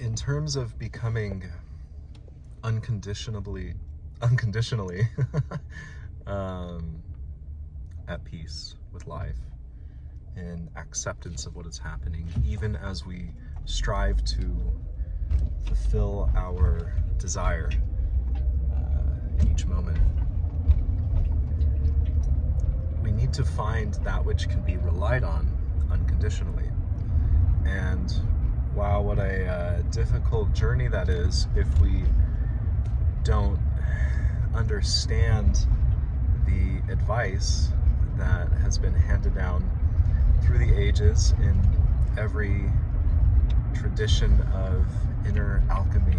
in terms of becoming unconditionally at peace with life and acceptance of what is happening, even as we strive to fulfill our desire in each moment. We need to find that which can be relied on unconditionally. And wow, what a difficult journey that is if we don't understand the advice that has been handed down through the ages in every tradition of inner alchemy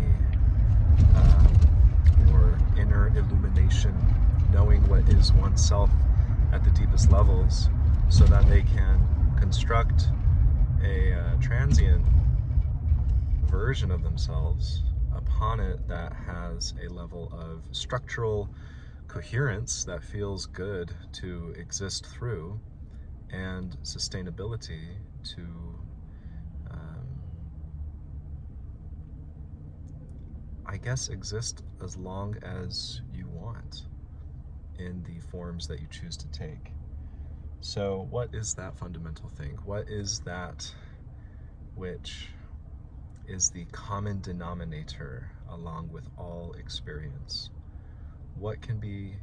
or inner illumination, knowing what is oneself at the deepest levels so that they can construct a transient version of themselves upon it that has a level of structural coherence that feels good to exist through, and sustainability to I guess exist as long as you want in the forms that you choose to take. So what is that fundamental thing? What is that which is the common denominator along with all experience? What can be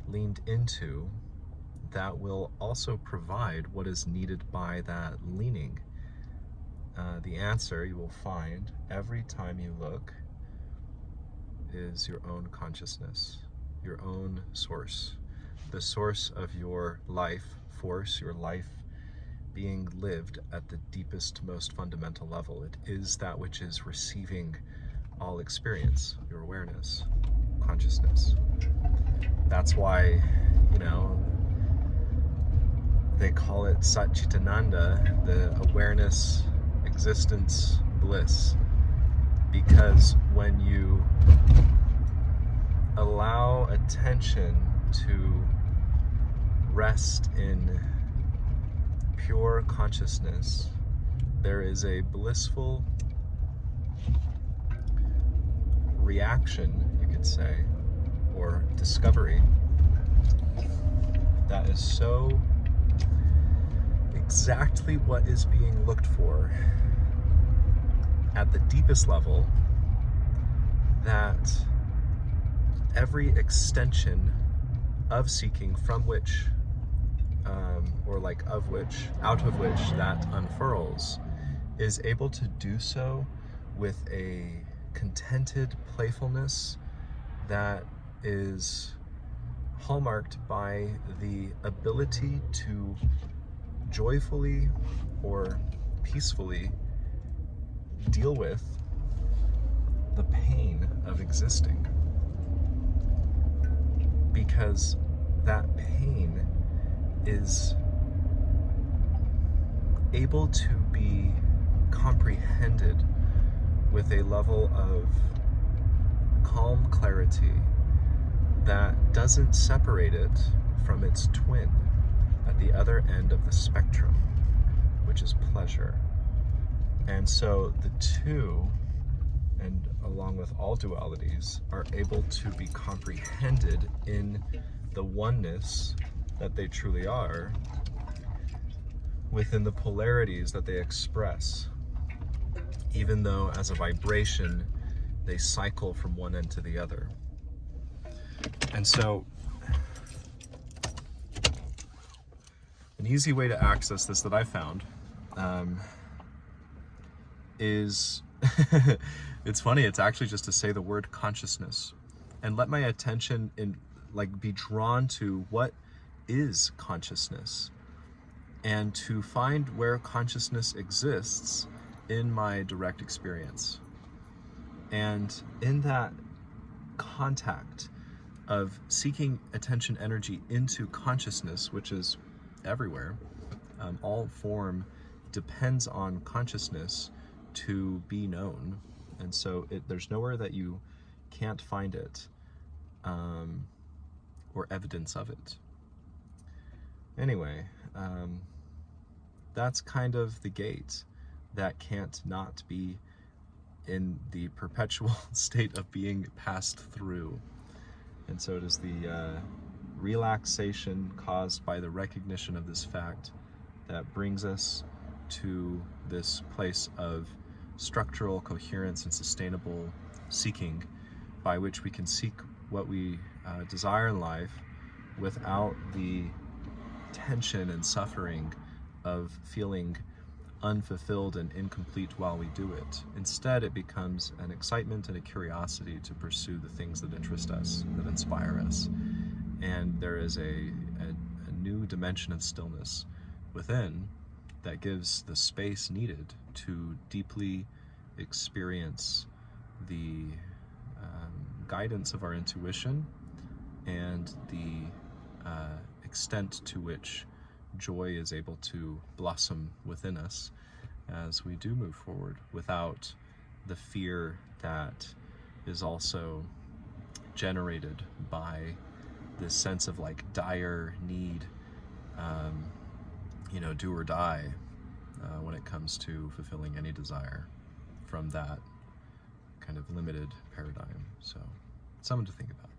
leaned into that will also provide what is needed by that leaning? The answer you will find every time you look is your own consciousness, your own source, the source of your life force, your life being lived at the deepest, most fundamental level. It is that which is receiving all experience, your awareness, consciousness. That's why, they call it Satchitananda, the awareness, existence, bliss. Because when you allow attention to rest in pure consciousness, there is a blissful reaction, you could say, or discovery that is so exactly what is being looked for at the deepest level that every extension of seeking from which out of which that unfurls is able to do so with a contented playfulness that is hallmarked by the ability to joyfully or peacefully deal with the pain of existing, because that pain is able to be comprehended with a level of calm clarity that doesn't separate it from its twin at the other end of the spectrum, which is pleasure. And so the two, and along with all dualities, are able to be comprehended in the oneness that they truly are within the polarities that they express, even though as a vibration they cycle from one end to the other. And so an easy way to access this that I found is it's funny, it's actually just to say the word consciousness and let my attention be drawn to what is consciousness, and to find where consciousness exists in my direct experience. And in that contact of seeking attention energy into consciousness, which is everywhere, all form depends on consciousness to be known. And so there's nowhere that you can't find it or evidence of it. Anyway, that's kind of the gate that can't not be in the perpetual state of being passed through. And so it is the relaxation caused by the recognition of this fact that brings us to this place of structural coherence and sustainable seeking, by which we can seek what we desire in life without the tension and suffering of feeling unfulfilled and incomplete while we do it. Instead, it becomes an excitement and a curiosity to pursue the things that interest us, that inspire us. And there is a new dimension of stillness within that gives the space needed to deeply experience the guidance of our intuition and the extent to which joy is able to blossom within us as we do move forward, without the fear that is also generated by this sense of like dire need, do or die when it comes to fulfilling any desire from that kind of limited paradigm. So, something to think about.